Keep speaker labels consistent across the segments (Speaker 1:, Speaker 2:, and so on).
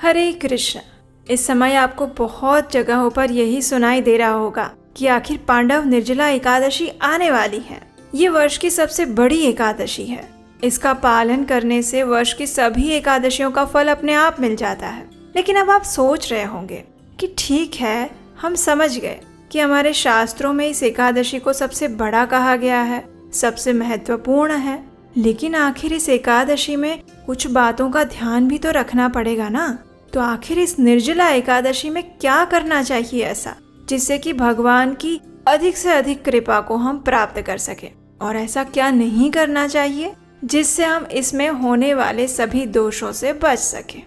Speaker 1: हरे कृष्ण। इस समय आपको बहुत जगहों पर यही सुनाई दे रहा होगा कि आखिर पांडव निर्जला एकादशी आने वाली है। ये वर्ष की सबसे बड़ी एकादशी है। इसका पालन करने से वर्ष की सभी एकादशियों का फल अपने आप मिल जाता है। लेकिन अब आप सोच रहे होंगे कि ठीक है, हम समझ गए कि हमारे शास्त्रों में इस एकादशी को सबसे बड़ा कहा गया है, सबसे महत्वपूर्ण है। लेकिन आखिर इस एकादशी में कुछ बातों का ध्यान भी तो रखना पड़ेगा ना। तो आखिर इस निर्जला एकादशी में क्या करना चाहिए ऐसा जिससे कि भगवान की अधिक से अधिक कृपा को हम प्राप्त कर सके, और ऐसा क्या नहीं करना चाहिए जिससे हम इसमें होने वाले सभी दोषों से बच सके।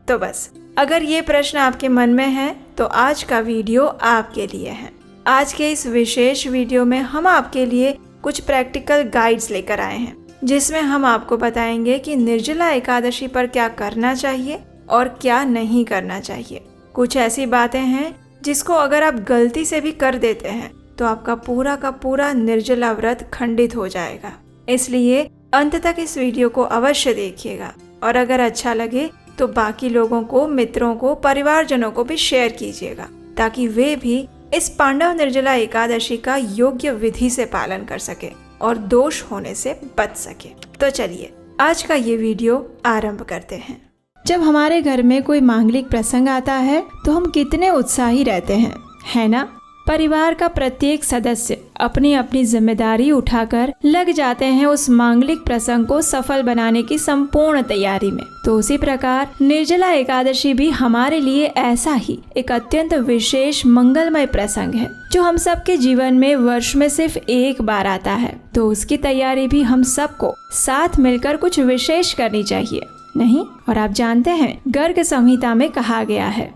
Speaker 1: तो बस अगर ये प्रश्न आपके मन में है तो आज का वीडियो आपके लिए है। आज के इस विशेष वीडियो में हम आपके लिए कुछ प्रैक्टिकल गाइड्स लेकर आए हैं, जिसमें हम आपको बताएंगे कि निर्जला एकादशी पर क्या करना चाहिए और क्या नहीं करना चाहिए। कुछ ऐसी बातें हैं जिसको अगर आप गलती से भी कर देते हैं तो आपका पूरा का पूरा निर्जला व्रत खंडित हो जाएगा। इसलिए अंत तक इस वीडियो को अवश्य देखिएगा, और अगर अच्छा लगे तो बाकी लोगों को, मित्रों को, परिवारजनों को भी शेयर कीजिएगा, ताकि वे भी इस पांडव निर्जला एकादशी का योग्य विधि से पालन कर सके और दोष होने से बच सके। तो चलिए आज का ये वीडियो आरंभ करते हैं। जब हमारे घर में कोई मांगलिक प्रसंग आता है तो हम कितने उत्साही रहते हैं, है ना। परिवार का प्रत्येक सदस्य अपनी अपनी जिम्मेदारी उठाकर लग जाते हैं उस मांगलिक प्रसंग को सफल बनाने की संपूर्ण तैयारी में। तो उसी प्रकार निर्जला एकादशी भी हमारे लिए ऐसा ही एक अत्यंत विशेष मंगलमय प्रसंग है, जो हम सबके जीवन में वर्ष में सिर्फ एक बार आता है। तो उसकी तैयारी भी हम सबको साथ मिलकर कुछ विशेष करनी चाहिए, नहीं। और आप जानते हैं, गर्ग संहिता में कहा गया है,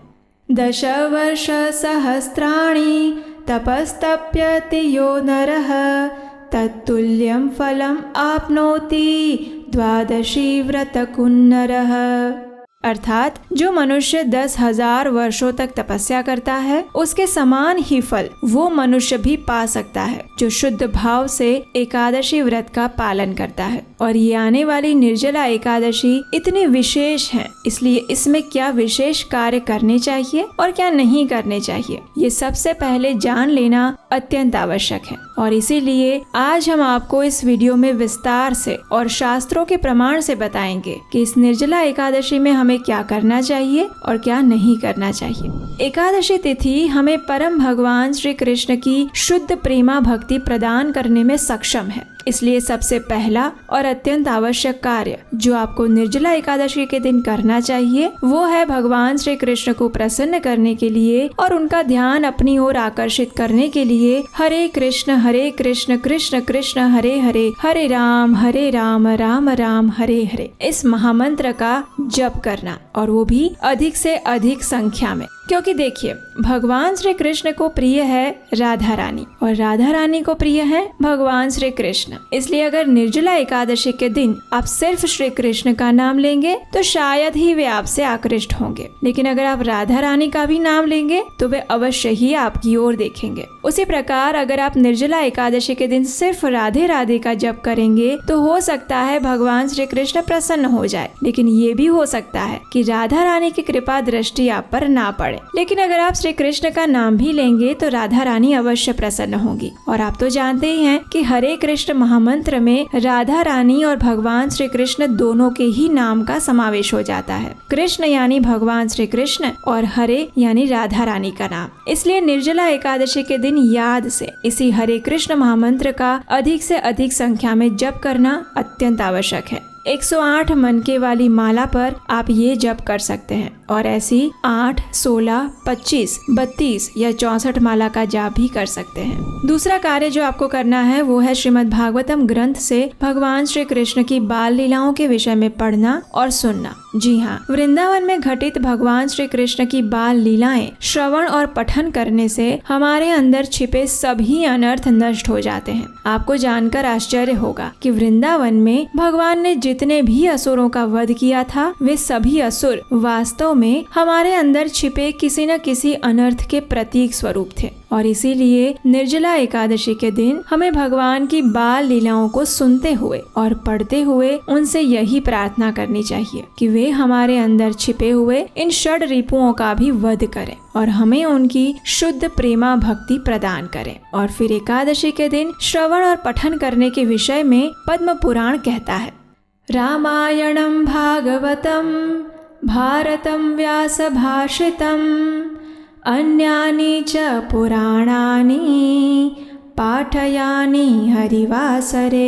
Speaker 1: 10 वर्ष सहस्राणि तपस्तप्यति यो नरः तत्तुल्यं फलम् आप्नोति द्वादशी व्रत कुन्नरः। अर्थात जो मनुष्य 10,000 वर्षों तक तपस्या करता है, उसके समान ही फल वो मनुष्य भी पा सकता है जो शुद्ध भाव से एकादशी व्रत का पालन करता है। और ये आने वाली निर्जला एकादशी इतनी विशेष है, इसलिए इसमें क्या विशेष कार्य करने चाहिए और क्या नहीं करने चाहिए, ये सबसे पहले जान लेना अत्यंत आवश्यक है। और इसीलिए आज हम आपको इस वीडियो में विस्तार से और शास्त्रों के प्रमाण से बताएंगे कि इस निर्जला एकादशी में हमें क्या करना चाहिए और क्या नहीं करना चाहिए। एकादशी तिथि हमें परम भगवान श्री कृष्ण की शुद्ध प्रेमा भक्ति प्रदान करने में सक्षम है। इसलिए सबसे पहला और अत्यंत आवश्यक कार्य जो आपको निर्जला एकादशी के दिन करना चाहिए वो है भगवान श्री कृष्ण को प्रसन्न करने के लिए और उनका ध्यान अपनी ओर आकर्षित करने के लिए हरे कृष्ण कृष्ण कृष्ण हरे हरे, हरे राम राम राम हरे हरे इस महामंत्र का जप करना, और वो भी अधिक से अधिक संख्या में। क्योंकि देखिए, भगवान श्री कृष्ण को प्रिय है राधा रानी और राधा रानी को प्रिय है भगवान श्री कृष्ण। इसलिए अगर निर्जला एकादशी के दिन आप सिर्फ श्री कृष्ण का नाम लेंगे तो शायद ही वे आपसे आकृष्ट होंगे, लेकिन अगर आप राधा रानी का भी नाम लेंगे तो वे अवश्य ही आपकी ओर देखेंगे। उसी प्रकार अगर आप निर्जला एकादशी के दिन सिर्फ राधे राधे का जप करेंगे तो हो सकता है भगवान श्री कृष्ण प्रसन्न हो जाए, लेकिन ये भी हो सकता है कि राधा रानी की कृपा दृष्टि आप पर ना पड़े। लेकिन अगर आप श्री कृष्ण का नाम भी लेंगे तो राधा रानी अवश्य प्रसन्न होंगी। और आप तो जानते ही हैं कि हरे कृष्ण महामंत्र में राधा रानी और भगवान श्री कृष्ण दोनों के ही नाम का समावेश हो जाता है। कृष्ण यानी भगवान श्री कृष्ण और हरे यानी राधा रानी का नाम। इसलिए निर्जला एकादशी के दिन याद से इसी हरे कृष्ण महामंत्र का अधिक से अधिक संख्या में जप करना अत्यंत आवश्यक है। 108 मनके वाली माला पर आप ये जप कर सकते हैं, और ऐसी 8, 16, 25, 32 या 64 माला का जाप भी कर सकते हैं। दूसरा कार्य जो आपको करना है वो है श्रीमद् भागवतम ग्रंथ से भगवान श्री कृष्ण की बाल लीलाओं के विषय में पढ़ना और सुनना। जी हाँ, वृंदावन में घटित भगवान श्री कृष्ण की बाल लीलाएं श्रवण और पठन करने से हमारे अंदर छिपे सभी अनर्थ नष्ट हो जाते हैं। आपको जानकर आश्चर्य होगा कि वृंदावन में भगवान ने जितने भी असुरों का वध किया था, वे सभी असुर वास्तव में हमारे अंदर छिपे किसी न किसी अनर्थ के प्रतीक स्वरूप थे। और इसीलिए निर्जला एकादशी के दिन हमें भगवान की बाल लीलाओं को सुनते हुए और पढ़ते हुए उनसे यही प्रार्थना करनी चाहिए कि वे हमारे अंदर छिपे हुए इन षड रिपुओं का भी वध करें और हमें उनकी शुद्ध प्रेमा भक्ति प्रदान करें। और फिर एकादशी के दिन श्रवण और पठन करने के विषय में पद्म पुराण कहता है, रामायणं भागवतं भारतं व्यासभाषितम् अन्यानि च पुराणानि पाठयानि हरिवासरे।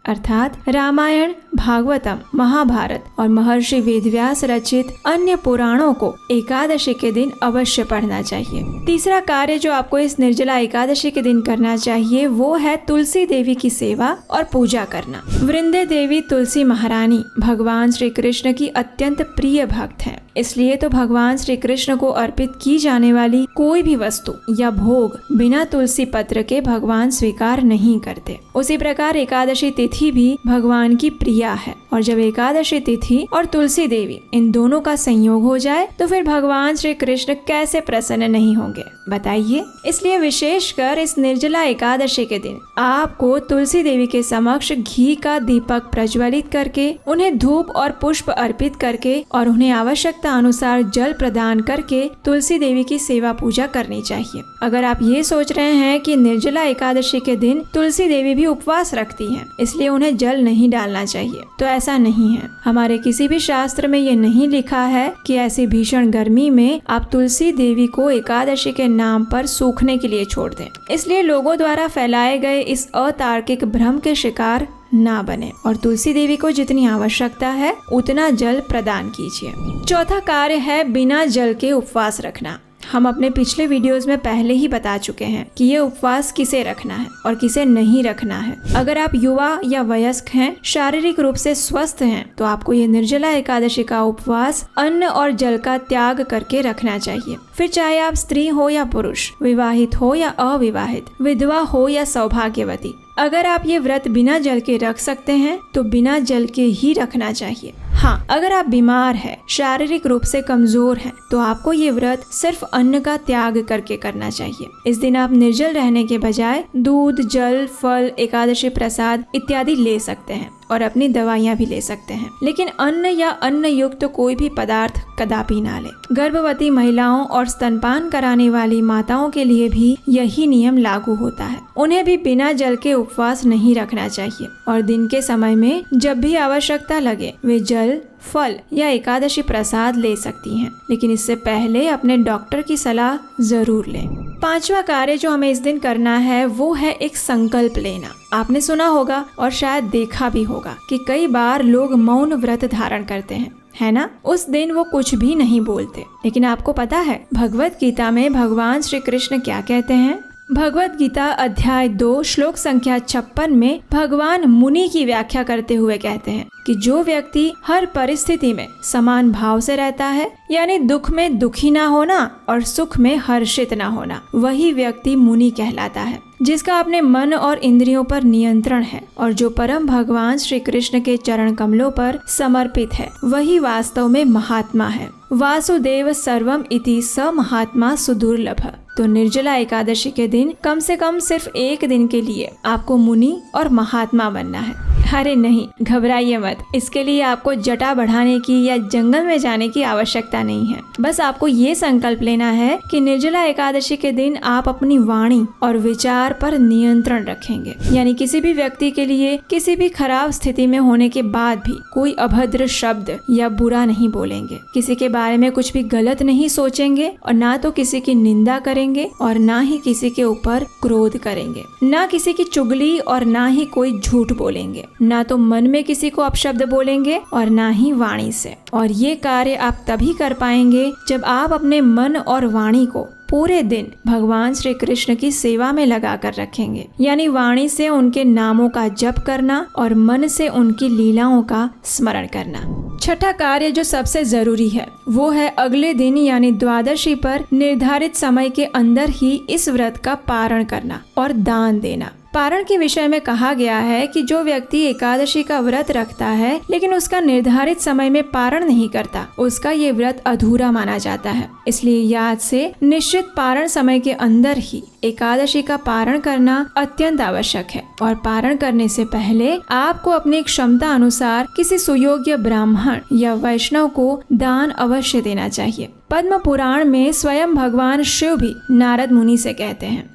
Speaker 1: अर्थात रामायण, भागवतम, महाभारत और महर्षि वेदव्यास रचित अन्य पुराणों को एकादशी के दिन अवश्य पढ़ना चाहिए। तीसरा कार्य जो आपको इस निर्जला एकादशी के दिन करना चाहिए वो है तुलसी देवी की सेवा और पूजा करना। वृंदे देवी तुलसी महारानी भगवान श्री कृष्ण की अत्यंत प्रिय भक्त हैं। इसलिए तो भगवान श्री कृष्ण को अर्पित की जाने वाली कोई भी वस्तु या भोग बिना तुलसी पत्र के भगवान स्वीकार नहीं करते। उसी प्रकार एकादशी तिथि भी भगवान की प्रिया है और जब एकादशी तिथि और तुलसी देवी इन दोनों का संयोग हो जाए तो फिर भगवान श्री कृष्ण कैसे प्रसन्न नहीं होंगे, बताइए। इसलिए विशेषकर इस निर्जला एकादशी के दिन आपको तुलसी देवी के समक्ष घी का दीपक प्रज्वलित करके, उन्हें धूप और पुष्प अर्पित करके और उन्हें आवश्यकता अनुसार जल प्रदान करके तुलसी देवी की सेवा पूजा करनी चाहिए। अगर आप ये सोच रहे हैं कि निर्जला एकादशी के दिन तुलसी देवी भी उपवास रखती हैं, इसलिए उन्हें जल नहीं डालना चाहिए, तो ऐसा नहीं है। हमारे किसी भी शास्त्र में ये नहीं लिखा है कि ऐसी भीषण गर्मी में आप तुलसी देवी को एकादशी के नाम पर सूखने के लिए छोड़ दें। इसलिए लोगों द्वारा फैलाए गए इस अतार्किक भ्रम के शिकार ना बने और तुलसी देवी को जितनी आवश्यकता है उतना जल प्रदान कीजिए। चौथा कार्य है बिना जल के उपवास रखना। हम अपने पिछले वीडियोस में पहले ही बता चुके हैं कि ये उपवास किसे रखना है और किसे नहीं रखना है। अगर आप युवा या वयस्क हैं, शारीरिक रूप से स्वस्थ हैं, तो आपको ये निर्जला एकादशी का उपवास अन्न और जल का त्याग करके रखना चाहिए। फिर चाहे आप स्त्री हो या पुरुष, विवाहित हो या अविवाहित, विधवा हो या सौभाग्यवती, अगर आप ये व्रत बिना जल के रख सकते हैं तो बिना जल के ही रखना चाहिए। हाँ, अगर आप बीमार हैं, शारीरिक रूप से कमजोर हैं, तो आपको ये व्रत सिर्फ अन्न का त्याग करके करना चाहिए। इस दिन आप निर्जल रहने के बजाय दूध, जल, फल, एकादशी प्रसाद इत्यादि ले सकते हैं और अपनी दवाइयाँ भी ले सकते हैं, लेकिन अन्न या अन्न युक्त कोई भी पदार्थ कदापि ना ले। गर्भवती महिलाओं और स्तनपान कराने वाली माताओं के लिए भी यही नियम लागू होता है। उन्हें भी बिना जल के उपवास नहीं रखना चाहिए और दिन के समय में जब भी आवश्यकता लगे वे जल, फल या एकादशी प्रसाद ले सकती हैं, लेकिन इससे पहले अपने डॉक्टर की सलाह जरूर लें। पांचवा कार्य जो हमें इस दिन करना है वो है एक संकल्प लेना। आपने सुना होगा और शायद देखा भी होगा कि कई बार लोग मौन व्रत धारण करते हैं, है ना। उस दिन वो कुछ भी नहीं बोलते, लेकिन आपको पता है भगवत गीता में भगवान श्री कृष्ण क्या कहते हैं। भगवत गीता अध्याय 2 श्लोक संख्या 56 में भगवान मुनि की व्याख्या करते हुए कहते हैं कि जो व्यक्ति हर परिस्थिति में समान भाव से रहता है, यानी दुख में दुखी ना होना और सुख में हर्षित ना होना, वही व्यक्ति मुनि कहलाता है। जिसका अपने मन और इंद्रियों पर नियंत्रण है और जो परम भगवान श्री कृष्ण के चरण कमलों पर समर्पित है, वही वास्तव में महात्मा है। वासुदेव सर्वम इति स महात्मा सुदुर्लभ। तो निर्जला एकादशी के दिन कम से कम सिर्फ एक दिन के लिए आपको मुनि और महात्मा बनना है। अरे नहीं, घबराइए मत। इसके लिए आपको जटा बढ़ाने की या जंगल में जाने की आवश्यकता नहीं है। बस आपको ये संकल्प लेना है कि निर्जला एकादशी के दिन आप अपनी वाणी और विचार पर नियंत्रण रखेंगे, यानी किसी भी व्यक्ति के लिए किसी भी खराब स्थिति में होने के बाद भी कोई अभद्र शब्द या बुरा नहीं बोलेंगे, किसी के बारे में कुछ भी गलत नहीं सोचेंगे और ना तो किसी की निंदा करेंगे और ना ही किसी के ऊपर क्रोध करेंगे, ना किसी की चुगली और ना ही कोई झूठ बोलेंगे, ना तो मन में किसी को अपशब्द बोलेंगे और ना ही वाणी से। और ये कार्य आप तभी कर पाएंगे जब आप अपने मन और वाणी को पूरे दिन भगवान श्री कृष्ण की सेवा में लगा कर रखेंगे, यानी वाणी से उनके नामों का जप करना और मन से उनकी लीलाओं का स्मरण करना। छठा कार्य जो सबसे जरूरी है वो है अगले दिन यानी द्वादशी पर निर्धारित समय के अंदर ही इस व्रत का पारण करना और दान देना। पारण के विषय में कहा गया है कि जो व्यक्ति एकादशी का व्रत रखता है लेकिन उसका निर्धारित समय में पारण नहीं करता, उसका ये व्रत अधूरा माना जाता है। इसलिए याद से निश्चित पारण समय के अंदर ही एकादशी का पारण करना अत्यंत आवश्यक है। और पारण करने से पहले आपको अपनी क्षमता अनुसार किसी सुयोग्य ब्राह्मण या वैष्णव को दान अवश्य देना चाहिए। पद्म पुराण में स्वयं भगवान शिव भी नारद मुनि से कहते हैं,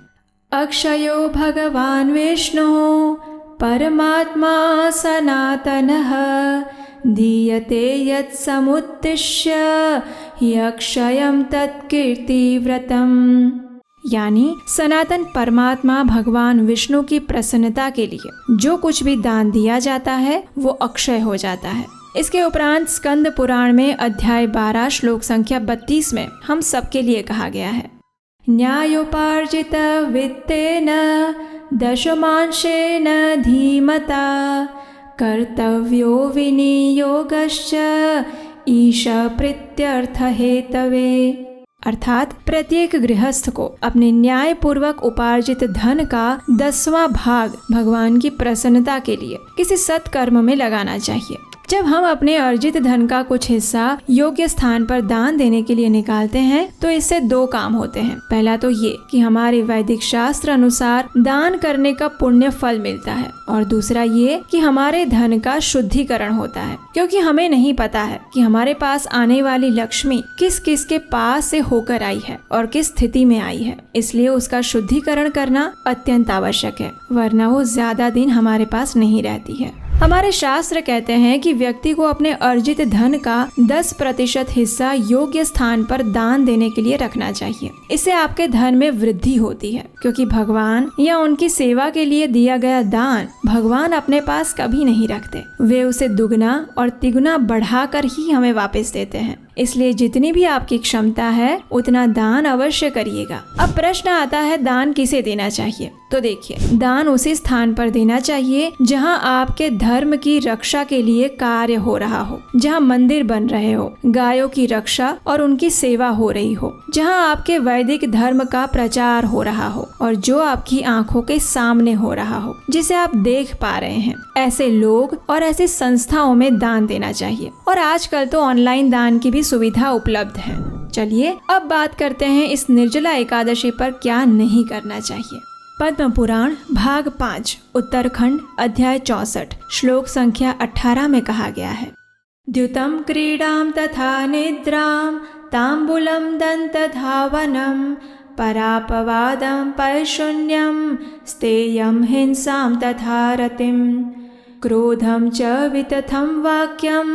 Speaker 1: अक्षयो भगवान विष्णु परमात्मा सनातनः दीयते यत् समुद्दिश्य यक्षयं तत्कीर्तिव्रतम्। यानी सनातन परमात्मा भगवान विष्णु की प्रसन्नता के लिए जो कुछ भी दान दिया जाता है वो अक्षय हो जाता है। इसके उपरांत स्कंद पुराण में अध्याय 12 श्लोक संख्या 32 में हम सबके लिए कहा गया है, न्यायोपार्जित वित्तेन दशमांशेन धीमता कर्तव्यो विनियोगश्च ईश प्रीत्यर्थ हेतवे। अर्थात प्रत्येक गृहस्थ को अपने न्याय पूर्वक उपार्जित धन का 10वां भाग भगवान की प्रसन्नता के लिए किसी सत्कर्म में लगाना चाहिए। जब हम अपने अर्जित धन का कुछ हिस्सा योग्य स्थान पर दान देने के लिए निकालते हैं तो इससे 2 काम होते हैं। पहला तो ये कि हमारे वैदिक शास्त्र अनुसार दान करने का पुण्य फल मिलता है, और दूसरा ये कि हमारे धन का शुद्धिकरण होता है, क्योंकि हमें नहीं पता है कि हमारे पास आने वाली लक्ष्मी किस किस के पास से होकर आई है और किस स्थिति में आई है। इसलिए उसका शुद्धिकरण करना अत्यंत आवश्यक है, वरना वो ज्यादा दिन हमारे पास नहीं रहती है। हमारे शास्त्र कहते हैं कि व्यक्ति को अपने अर्जित धन का 10% हिस्सा योग्य स्थान पर दान देने के लिए रखना चाहिए। इससे आपके धन में वृद्धि होती है, क्योंकि भगवान या उनकी सेवा के लिए दिया गया दान भगवान अपने पास कभी नहीं रखते, वे उसे दुगना और तिगुना बढ़ाकर ही हमें वापस देते हैं। इसलिए जितनी भी आपकी क्षमता है उतना दान अवश्य करिएगा। अब प्रश्न आता है, दान किसे देना चाहिए? तो देखिए, दान उसी स्थान पर देना चाहिए जहां आपके धर्म की रक्षा के लिए कार्य हो रहा हो, जहां मंदिर बन रहे हो, गायों की रक्षा और उनकी सेवा हो रही हो, जहां आपके वैदिक धर्म का प्रचार हो रहा हो और जो आपकी आंखों के सामने हो रहा हो, जिसे आप देख पा रहे हैं। ऐसे लोग और ऐसी संस्थाओं में दान देना चाहिए। और आजकल तो ऑनलाइन दान की भी सुविधा उपलब्ध है। चलिए अब बात करते हैं इस निर्जला एकादशी पर क्या नहीं करना चाहिए। पद्म पुराण भाग 5 उत्तरखंड अध्याय 64 श्लोक संख्या 18 में कहा गया है, द्युतं क्रीडां तथा निद्रां तांबूलं दन्तधावनं परापवादं पैशून्यं स्तेयं हिंसां तथा रतिं क्रोधं च वितथं वाक्यं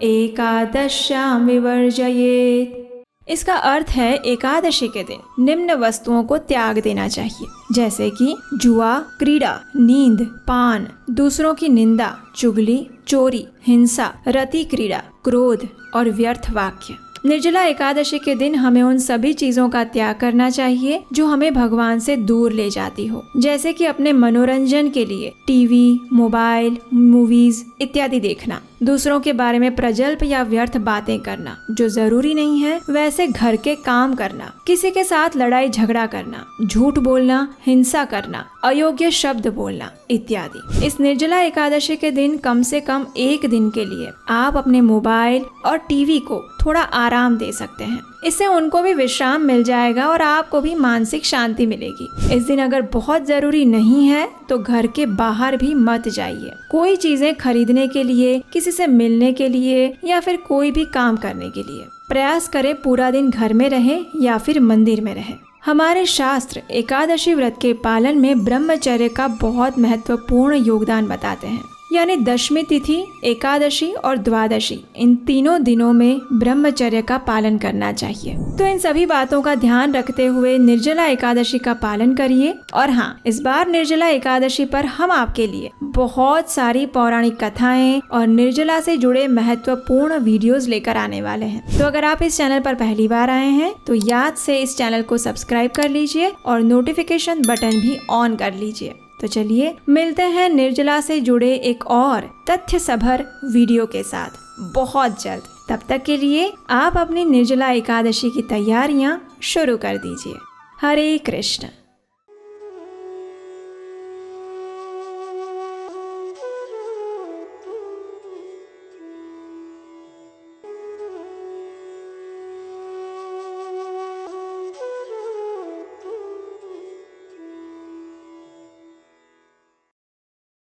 Speaker 1: एकादश्यां विवर्जयेत्। इसका अर्थ है एकादशी के दिन निम्न वस्तुओं को त्याग देना चाहिए, जैसे कि जुआ, क्रीड़ा, नींद, पान, दूसरों की निंदा, चुगली, चोरी, हिंसा, रति क्रीड़ा, क्रोध और व्यर्थ वाक्य। निर्जला एकादशी के दिन हमें उन सभी चीजों का त्याग करना चाहिए जो हमें भगवान से दूर ले जाती हो, जैसे कि अपने मनोरंजन के लिए टीवी, मोबाइल, मूवीज इत्यादि देखना, दूसरों के बारे में प्रजल्प या व्यर्थ बातें करना जो जरूरी नहीं है, वैसे घर के काम करना, किसी के साथ लड़ाई झगड़ा करना, झूठ बोलना, हिंसा करना, अयोग्य शब्द बोलना इत्यादि। इस निर्जला एकादशी के दिन कम से कम 1 दिन के लिए आप अपने मोबाइल और टीवी को थोड़ा आराम दे सकते हैं। इससे उनको भी विश्राम मिल जाएगा और आपको भी मानसिक शांति मिलेगी। इस दिन अगर बहुत जरूरी नहीं है तो घर के बाहर भी मत जाइए। कोई चीजें खरीदने के लिए, किसी से मिलने के लिए या फिर कोई भी काम करने के लिए प्रयास करें पूरा दिन घर में रहे या फिर मंदिर में रहे। हमारे शास्त्र एकादशी व्रत के पालन में ब्रह्मचर्य का बहुत महत्वपूर्ण योगदान बताते हैं। यानी दशमी तिथि, एकादशी और द्वादशी, इन तीनों दिनों में ब्रह्मचर्य का पालन करना चाहिए। तो इन सभी बातों का ध्यान रखते हुए निर्जला एकादशी का पालन करिए। और हाँ, इस बार निर्जला एकादशी पर हम आपके लिए बहुत सारी पौराणिक कथाएं और निर्जला से जुड़े महत्वपूर्ण वीडियोस लेकर आने वाले हैं। तो अगर आप इस चैनल पर पहली बार आए हैं तो याद से इस चैनल को सब्सक्राइब कर लीजिए और नोटिफिकेशन बटन भी ऑन कर लीजिए। तो चलिए मिलते हैं निर्जला से जुड़े एक और तथ्य सभर वीडियो के साथ बहुत जल्द। तब तक के लिए आप अपनी निर्जला एकादशी की तैयारियां शुरू कर दीजिए। हरे कृष्ण।